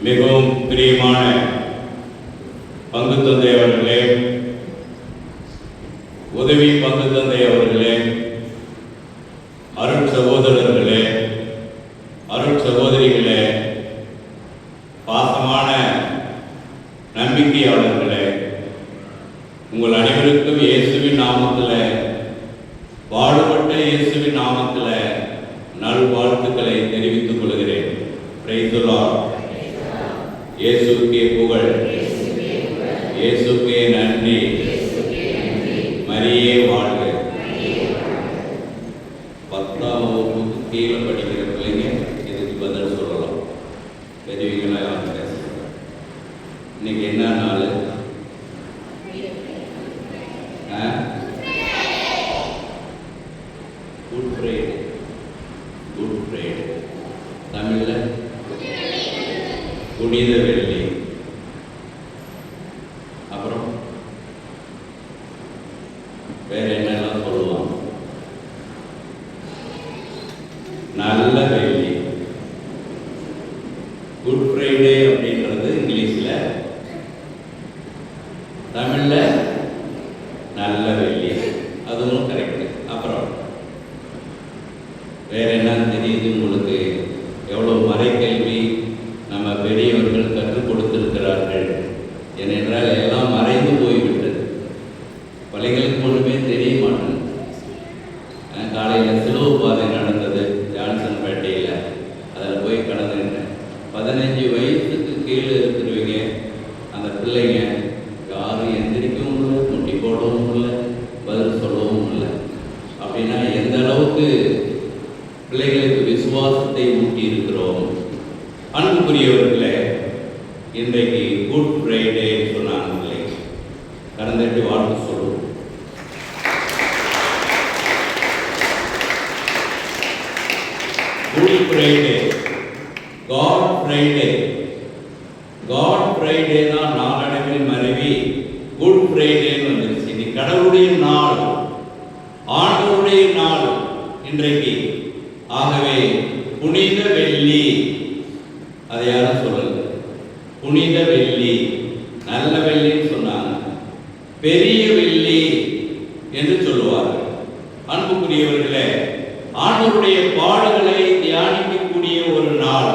மிகவும் பிரியமான பங்கு தந்தை அவர்களே, உதவி பங்கு தந்தை அவர்களே, அருள் சகோதரர்களே, அருள் சகோதரிகளே, பாசமான நம்பிக்கையாளர்களே, உங்கள் அனைவருக்கும் இயேசுவின் நாமத்தில், பாடுபட்ட இயேசுவின் நாமத்தில் நல்வாழ்த்துக்களை தெரிவித்துக் கொள்கிறேன். Price the Lord. இயேசுவுக்கே புகழ், இயேசுக்கே நன்றி, மரியே வாழ்க. 10ஆம் வகுப்புக்கு கீழே படிக்கிற பிள்ளைங்க இதுக்கு பதில் சொல்லலாம். பெரியவங்களா யாரும் பேசுகிறாங்க. இன்னைக்கு என்ன நாள்? Good Friday. குட் ஃப்ரைடே தமிழில் புனித வெள்ளி. அப்புறம் வேற என்னெல்லாம் சொல்லுவாங்க? நல்ல வெள்ளி. குட் ஃப்ரைடே அப்படின்றது இங்கிலீஷ்ல, தமிழ்ல நல்ல வெள்ளி. அதுவும் கரெக்ட். அப்புறம் வேற என்ன தெரியுது உங்களுக்கு? எவ்வளவு மறைக்கல்வி நம்ம பெரியவர்கள் கற்றுக் கொடுத்திருக்கிறார்கள். ஏனென்றால் எல்லாம் மறைந்து போய்விட்டது. பள்ளிகளுக்கு ஒன்றுமே தெரிய மாட்டேன். காலையில் சிலுவை பாதை நடந்தது ஜான்சன் பேட்டையில். அதில் போய் கடந்துட்டேன். 15 வயசுக்கு கீழே இருக்கிறவங்க அந்த பிள்ளைங்க யாரும் எந்திரிக்கவும் இல்லை, முட்டி போடவும் இல்லை, பதில் சொல்லவும் இல்லை. அப்படின்னா எந்த அளவுக்கு பிள்ளைகளுக்கு விசுவாசத்தை ஊட்டி இருக்கிறோம். அன்புக்குரியவர்களே, இன்றைக்கு குட் ஃப்ரைடே சொன்னாங்க. கடந்துட்டு வாழ்த்து சொல்லுவோம். Good Friday, God Friday. God Friday தான் நாளடைவில் மறைவி குட் ஃப்ரைடேன்னு வந்துருச்சு. இன்னைக்கு கடவுளுடைய நாள், ஆண்டவருடைய நாள் இன்றைக்கு. ஆகவே புனித வெள்ளி, அதை யாரும் சொல்லல. புனித வெள்ளி, நல்ல வெள்ளின்னு சொன்னாங்க. பெரிய வெள்ளி என்று சொல்லுவார்கள். அன்புக்குரியவர்களே, ஆண்டவருடைய பாடுகளை தியானிக்கக்கூடிய ஒரு நாள்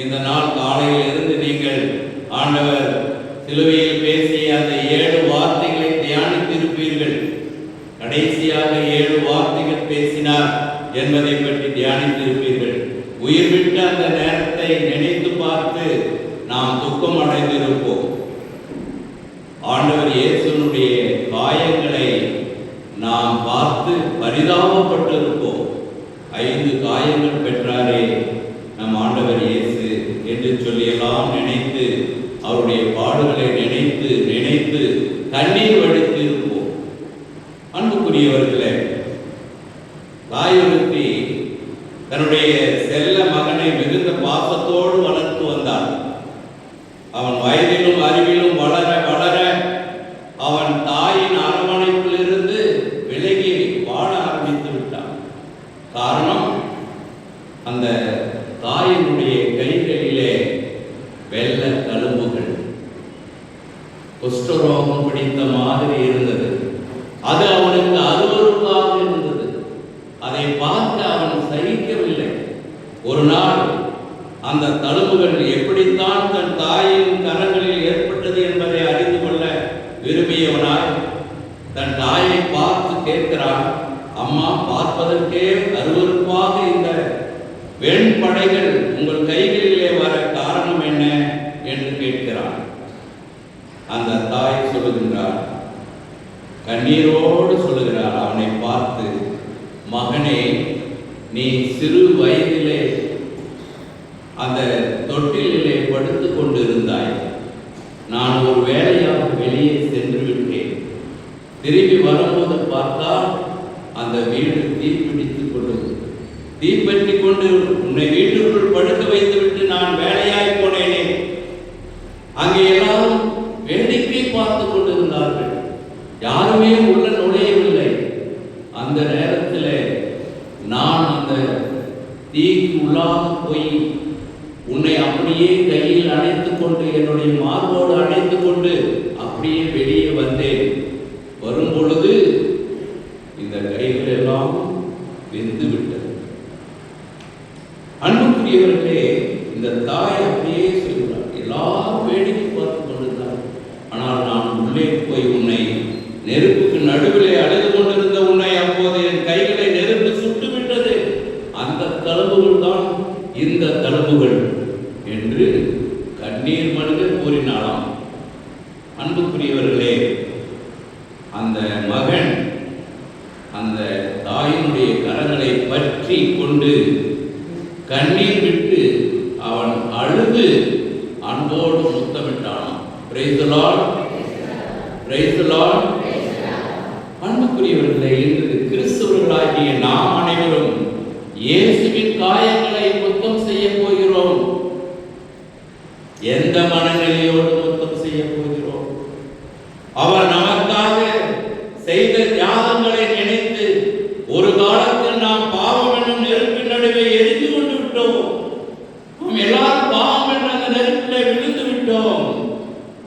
இந்த நாள். காலையிலிருந்து நீங்கள் ஆண்டவர் சிலுவையில் பேசிய அந்த 7 வார்த்தைகளை தியானித்திருப்பீர்கள். கடைசியாக 7 வார்த்தைகள் பேசினார் என்பதை பற்றி தியானித்திருப்பீர்கள். உயிர் விட்டு அந்த நேரத்தை நினைத்து பார்த்து நாம் துக்கம் அடைந்திருப்போம். ஆண்டவர் இயேசுனுடைய காயங்களை நாம் பார்த்து பரிதாபப்பட்டிருப்போம். 5 காயங்கள் பெற்றாரே நம் ஆண்டவர் இயேசு என்று சொல்லியெல்லாம் நினைத்து, அவருடைய பாடுகளை நினைத்து நினைத்து கண்ணீர் வடித்து இருப்போம். அன்புக்குரியவர்களே, தாயொருத்தி தன்னுடைய செல்ல மகனை மிகுந்த பாசத்தோடு வளர்த்து வந்தார். அவன் வயதிலும் அறிவிலும் வளர வளர அவன் தாயின் அரவணைப்பிலிருந்து விலகி வாழ ஆரம்பித்து விட்டான். காரணம், அந்த தாயினுடைய கைகளிலே வெள்ள தழும்புகள், குஷ்டரோகம் பிடித்த மாதிரி இருந்தது. அது அவனுக்கு அருவருப்பாக இருந்தது. அதை பார்த்து அவன் சகிக்கவில்லை. ஒரு நாள் அந்த தழும்புகள் எப்படித்தான் தன் தாயின் கரங்களில் ஏற்பட்டது என்பதை அறிந்து கொள்ள விரும்பியவனாய் தன் தாயை பார்த்து கேட்கிறான், அம்மா, பார்ப்பதற்கே அருவருப்பாக இந்த வெண்படைகள் உங்கள் கைகளிலே வர காரணம் என்ன என்று கேட்கிறான். அந்த தாய் சொல்லுகின்றார், கண்ணீரோடு சொல்லுகிறார் அவனை பார்த்து, மகனே, நீ சிறு வயதிலே அந்த தொட்டிலே படுத்து கொண்டிருந்தாய். நான் ஒரு வேலையாக வெளியே சென்று விட்டேன். திரும்பி வரும்போது பார்த்தால் அந்த வீடு தீப்பிடித்துக் கொண்டது. தீப்பற்றி கொண்டு உன்னை வீட்டுக்குள் படுக்க வைத்து விட்டு நான் வேலையாய் போனேனே. அங்கே எல்லாரும் வேடிக்கை பார்த்து கொண்டிருந்தார்கள். யாருமே உள்ள நுழையவில்லை. அந்த நேரத்தில் நான் அந்த தீக்கு உள்ளாக போய் உன்னை அப்படியே கையில் அணைத்துக் கொண்டு, என்னுடைய மார்போடு அணைத்துக் கொண்டு அப்படியே வெளியே வந்தேன். வரும் பொழுது இந்த கைகள் எல்லாம் வெந்து விட்டது. அன்புக்குரியவர்களே, இந்த தாய் அப்படியே சொல்கிறார். எல்லாரும் வேடிக்கை பார்த்து கொண்டிருந்தார். ஆனால் நான் உள்ளே போய் உன்னை நெருப்புக்கு நடுவிலே அழுது கொண்டிருந்த உன்னை அப்போது என் கைகளை நெருப்பு சுட்டு விட்டது. அந்த தழும்புகள் தான் இந்த தழும்புகள் என்று கண்ணீர் மல்க கூறினாளாம். அன்புக்குரியவர்களே, அந்த மகன் அந்த தாயினுடைய கரங்களை பற்றி கொண்டு கண்ணீர் விட்டு அவன் அழுது அன்போடு முத்தமிட்டானாம். Praise the lord, praise the lord. அன்புக்குரியவர்களே, இன்று கிறிஸ்தவர்களாகிய நாம் அனைவரும் இயேசுவின் காயங்களை முத்தம் செய்ய போகிறோம். எந்த மனநிலையோடு முத்தம் செய்ய போகிறோம்? அவர் நமக்காக செய்த தியாகங்களை நினைத்து ஒரு காலத்தில் நாம் பாவம் என்னும் நெருப்பின் நடுவே எரிந்து கொண்டு விட்டோம். நாம் எல்லாரும் பாவம் என்ற அந்த நெருப்பிலே விழுந்து விட்டோம்.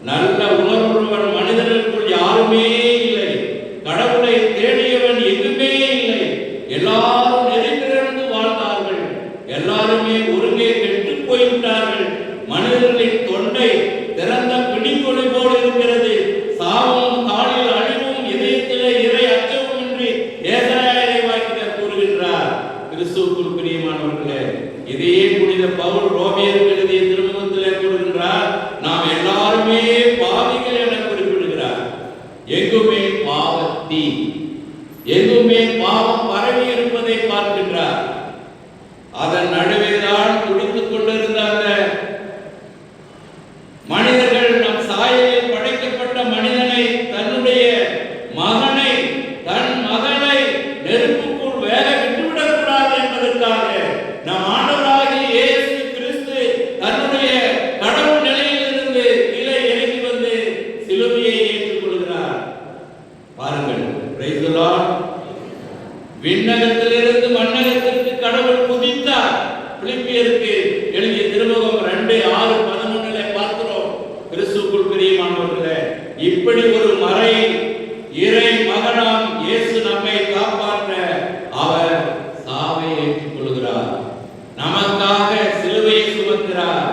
நல்ல உணர்வுடன் மனிதர்களுக்குள் யாருமே இல்லை. கடவுளை தேடியவன் எங்குமே இல்லை. எல்லாரும் நெறிபிறந்து வாழ்ந்தார்கள். எல்லாருமே ஒருங்கே கெட்டு போய்விட்டார்கள். மனிதர்களின் தொண்டை திறந்த பிடிக்கொலை போல் இருக்கிறது. சாவும் காலில் அழிவும் இதயத்திலே இறை அச்சமும் இன்றி ஏசாயா இறைவாக்கினர் கூறுகின்றார். கிறிஸ்துவுக்குள் பிரியமானவர்களே, இதையே புனித பவுல் ரோமியருக்கு எழுதிய திருமுகத்திலே கூறுகின்றார். நாம் எல்லாருமே பாவிகள் என குறிப்பிடுகிறார். எங்குமே பாவத்தீ, எங்குமே பாவம் பரவி இருப்பதை பார்க்கின்றார். அதன் நடுவேதான் துடித்துக் கொண்டிருந்த அந்த மனிதர்கள், நம் சாயலில் படைக்கப்பட்ட மனிதனை, தன்னுடைய மகனை, தன் மகனை நெருப்புக்குள் வேக விட்டுவிடக்கூடாது என்பதற்காக நம் ஆண்டவராகிய இயேசு கிறிஸ்து தன்னுடைய கடவுள் நிலையிலிருந்து கீழே இறங்கி வந்து சிலுவையை ஏற்றுக்கொள்கிறார். பாருங்கள், பிரைஸ் தி லார்ட். விண்ணகத்திலிருந்து மண்ணகத்திற்கு கடவுள் குதித்தார். பிலிப்பியருக்கு எழுதிய திருமுகம் 2:6-11 பார்க்கிறோம். கிறிஸ்துவுக்குள் பிரியமானவர்களே, இப்படி ஒரு மறை இறை மகனாம் இயேசு நம்மை காப்பாற்ற அவர் சாவை ஏற்றுக்கொள்கிறார். நமக்காக சிலுவையை சுமக்கிறார்.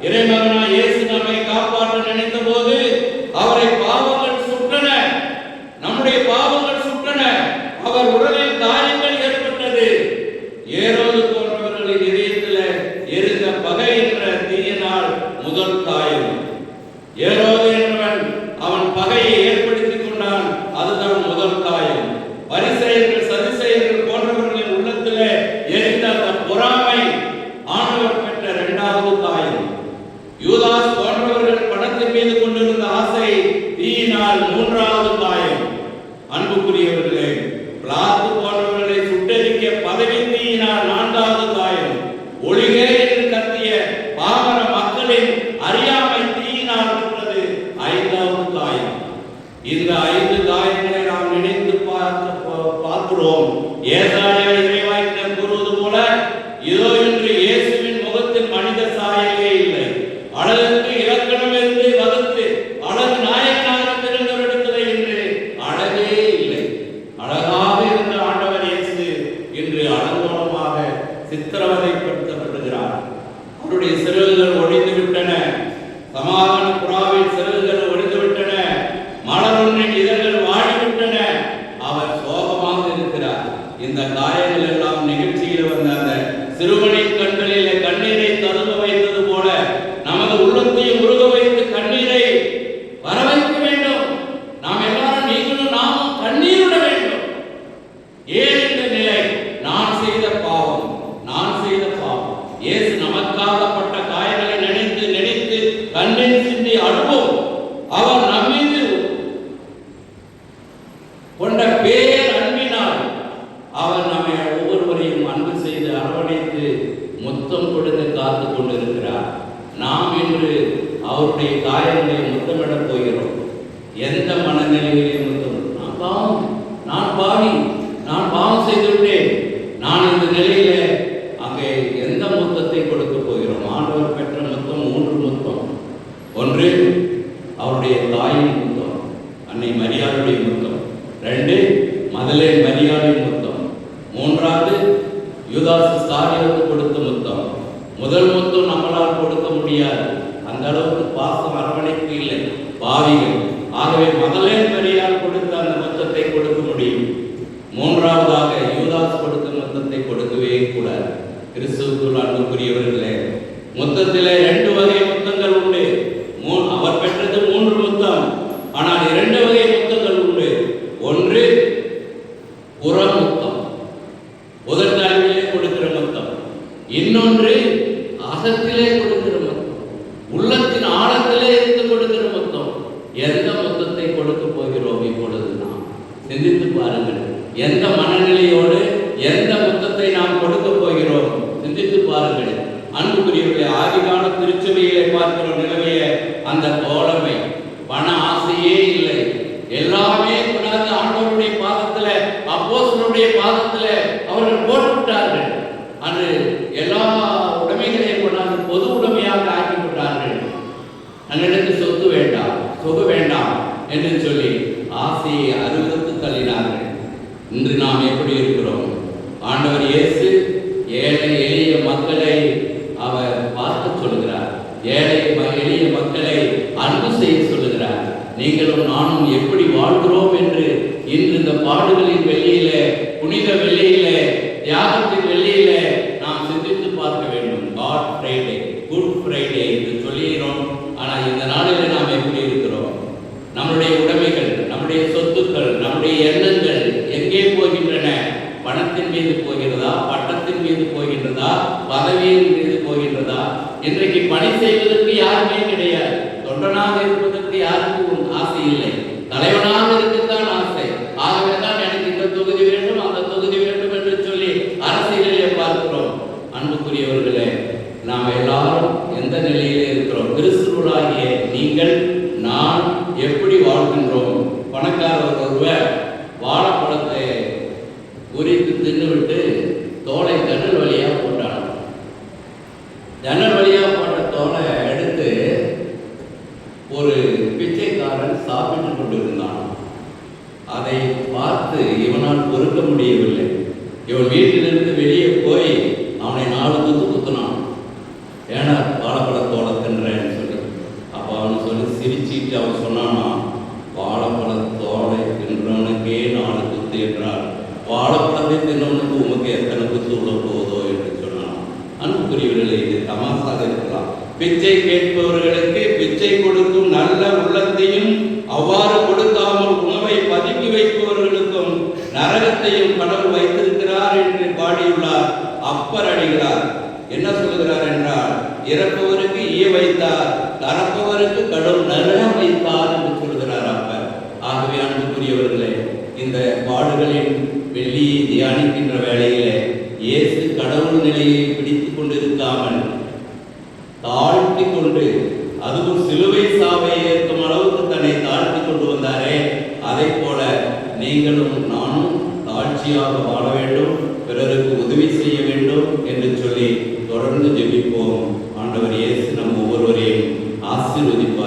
இறைமகனா இயேசு நம்மை காப்பாற்ற நினைத்த போது அவரை பாவங்கள் சுட்டன, நம்முடைய பாவங்கள் சுட்டன. அவர் உடலில் காயங்கள் ஏற்பட்டது. ஏரோது போன்றவர்களின் இதயத்தில் எரிந்த பகை என்ற தீயினால் முதல் காயம். ஏரோது என்பவன் அவன் பகையை ஏற்படுத்திக் கொண்டான். அதுதான் முதல் காயம். பரிசேயர்கள் சதுசேயர்கள் போன்றவர்களின் உள்ளத்தில் எரிந்த அந்த பொறாமை ஆண்டவர் பெற்ற இரண்டாவது காயம். யூதாஸ் போன்றவர்கள் பணத்தின் மீது கொண்டிருந்த ஆசை தீயினால் மூன்றாவது காயம். அன்புக்குரியவர்களே, பிளாத்து போன்றவர்களை சுட்டெரிக்க பதவி தீயினால் நான்காவது காயம். ஒளிகே என்று கத்திய பாமர மக்களின் அறியாமை தீயினால் சுட்டது ஐந்தாவது காயம். இந்த 5 காயங்களை நாம் நினைத்து பார்க்கிறோம். ஏசாயா இறைவாக்கினர் கூறுவது போல, இதோ இன்று இயேசுவின் முகத்தில் மனித சாயலே இல்லை. அழகுக்கு இலக்கணம் இருந்து வகுத்து அழகு நாயகனாக திறந்தவரிடத்தில் இன்று அழகே இல்லை. அழகாக இருந்த ஆண்டவர் இயேசு இன்று அலங்கோலமாக சித்திரவதைப்படுத்தப்படுகிறார். அவருடைய சிறகுகள் ஒடிந்து விட்டன. சமாதான புறாவின் சிறகுகள் ஒடிந்து விட்டன. மலரொன்றின் இதழ்கள் வாடிவிட்டன. அவர் சோகமாக இருக்கிறார். இந்த காயங்கள் எல்லாம் நிகழ்ச்சியில் வந்த அந்த சிறுவனின் கண்களிலே கண்ணீரை ததும்ப வைத்தது போல நமது உள்ளத்தையும் உருக வைத்து கண்ணீரை வர வைக்க வேண்டும். நாம் எல்லாரும், நீங்களும் நாமும் கண்ணீர் விட வேண்டும். ஏன் இந்த நிலை? நான் செய்த பாவம், நான் செய்த பாவம். இயேசு நமக்காகப்பட்ட காயங்களை நினைத்து நினைத்து கண்ணீர் சிந்தி அழுவோம். அவர் நம்மீது கொண்ட பேர் அன்பினால் அவர் நம்மை ஒவ்வொருவரையும் அன்பு செய்து அரவணைத்து முத்தம் கொடுத்து காத்து கொண்டிருக்கிறார். நாம் இன்று அவருடைய காயங்களை முத்தமிடப் போகிறோம். எந்த மனநிலையிலே முத்தம்? நான் பாவி, நான் பாவம் செய்துவிட்டேன். நான் இந்த நிலையில அங்கே எந்த முத்தத்தை கொடுக்க போகிறோம்? ஆண்டவர் முதல் மொத்தம் நம்மளால் கொடுக்க முடியாது, அந்த அளவுக்கு பாசம் அரவணைப்பு இல்லை, பாவிகள். ஆகவே முதலே பெரியார் கொடுத்த அந்த மொத்தத்தை கொடுக்க முடியும். மூன்றாவதாக யூதாஸ் கொடுத்த மொத்தத்தை கொடுக்கவே கூடாது. கிறிஸ்துவுக்குள் அன்புக்குரியவர்களே, மொத்தத்திலே 2 வகை மொத்தங்கள் உண்டு. அவர் பெற்றது 3 மொத்தம், ஆனால் 2 வகை மொத்தங்கள் உண்டு. ஒன்று புற மொத்தம், உதட்டளவிலே கொடுக்கிற மொத்தம். இன்னொன்று அகத்திலே கொடுக்கிற மொத்தம், உள்ளத்தின் ஆழத்திலே இருந்து கொடுக்கிற மொத்தம். எந்த மொத்தத்தை கொடுக்க போகிறோம் இப்பொழுது நாம் சிந்தித்து பாருங்கள். எந்த மனநிலையோடு எந்த மொத்தத்தை நாம் கொடுக்க போகிறோம் சிந்தித்து பாருங்கள். அன்புக்குரியவர்களே, ஆதிகால திருச்சபையிலே பார்க்கிற நிலைமைய அந்த தோழமை, பண ஆசையே இல்லை, எல்லாமே கொண்டாந்து ஆண்டவருடைய பாதத்துல, அப்போஸ்தலருடைய பாதத்துல அவர்கள் போட்டுவிட்டார்கள். அன்று எல்லா உடைமைகளையும் கொண்டாந்து பொது உடைமையாக ஆக்கி விட்டார்கள். தங்களுக்கு சொத்து வேண்டாம், சொகு வேண்டாம் என்று சொல்லி ஆசையை அருவருத்து தள்ளினார்கள். இன்று நாம் எப்படி இருக்கிறோம்? ஆண்டவர் இயேசு ஏழை எளிய மக்களை அவர் பார்க்க சொல்கிறார், ஏழை எளிய மக்களை அன்பு செய்ய சொல்லுகிறார். நீங்களும் நானும் எப்படி வாழ்கிறோம் என்று இன்று இந்த பாடுகளின் வெள்ளியிலே, புனித வெள்ளியிலே, தியாகத்தின் வெள்ளியிலே நாம் சிந்தித்து பார்க்க வேண்டும். காட் ஃப்ரைடே, குட் ஃப்ரைடே என்று சொல்லுகிறோம். ஆனால் இந்த நாளில் நாம் எப்படி இருக்கிறோம்? நம்முடைய உடைமைகள், நம்முடைய சொத்துக்கள், நம்முடைய எண்ணங்கள் எங்கே போகின்றன? பணத்தின் மீது போகிறதா, பட்டத்தின் மீது போகின்றதா, பதவியின் மீது போகின்றதா? இன்றைக்கு பணி செய்வதற்கு யாருமே கிடையாது. தொண்டனாக இருப்பதற்கு யாருக்கும் ஆசை இல்லை, தலைவனாக இருக்கத்தான் ஆசை. ஆகவே தான் எனக்கு இந்த தொகுதி வேண்டும், அந்த தொகுதி வேண்டும் என்று சொல்லி அரசியலிலே பார்க்கிறோம். அன்புக்குரியவர்களே, நாம் எல்லாரும் எந்த நிலையிலே இருக்கிறோம்? கிறிஸ்துவர்களாகிய நீங்கள் நான் எப்படி வாழ்கின்றோம்? பணக்காரர் ஒருவர் வாழைப்பழத்தை உரித்து தின்னுவிட்டு தோலை ஜன்னல் வழியாக போட்டான். ஜன்னல் வழியாக போட்ட தோலை எடுத்து ஒரு பிச்சைக்காரன் சாப்பிட்டு கொண்டிருந்தான். அதை பார்த்து இவனால் பொறுக்க முடியவில்லை. இவன் வீட்டிலிருந்து வெளியே போய் அவனை 4 குத்து குத்துனான். ஏன்னா வாழைப்பழத்தோலை தின்றேன்னு சொல்லி. அப்போ அவன் சொல்லி சிரிச்சிட்டு அவன் சொன்னானா, வாழைப்பழத்தோலை தின்றவனுக்கே 4 குத்து என்றார், வாழைப்பழத்தை தின்னவனுக்கு உமக்கு எத்தனை குத்து உள்ள போதோ என்று சொன்னான். அன்புக்குரியவர்களே, இது தமாசாக இருக்கலாம். பிச்சை கேட்பவர்களுக்கு பிச்சை கொடுக்கும் நல்ல உள்ளத்தையும், அவ்வாறு கொடுக்காமல் உணவை பதுக்கி வைப்பவர்களுக்கும் நரகத்தையும் கடவுள் வைத்திருக்கிறார் என்று பாடியுள்ளார் அப்பர் அடிகளார். என்ன சொல்கிறார் என்றால், இறப்பவருக்கு ஈய வைத்தார், தரப்பவருக்கு கடவுள் நரகம் வைத்தார் என்று சொல்கிறார் அப்பர். ஆகவே அன்புக்குரியவர்களே, இந்த பாடுகளின் வெள்ளியை தியானிக்கின்ற வேளையிலே இயேசு கடவுள் நிலையை பிடித்து கொண்டிருக்காமல் தாழ்த்தி கொண்டு, அதுவும் சிலுவை சாவை ஏற்கும் அளவுக்கு தன்னை தாழ்த்தி கொண்டு வந்தாரே, அதை போல நீங்களும் நானும் தாழ்ச்சியாக வாழ வேண்டும், பிறருக்கு உதவி செய்ய வேண்டும் என்று சொல்லி தொடர்ந்து ஜெபிப்போம். ஆண்டவர் இயேசு நம் ஒவ்வொருவரையும் ஆசீர்வதிப்பார்.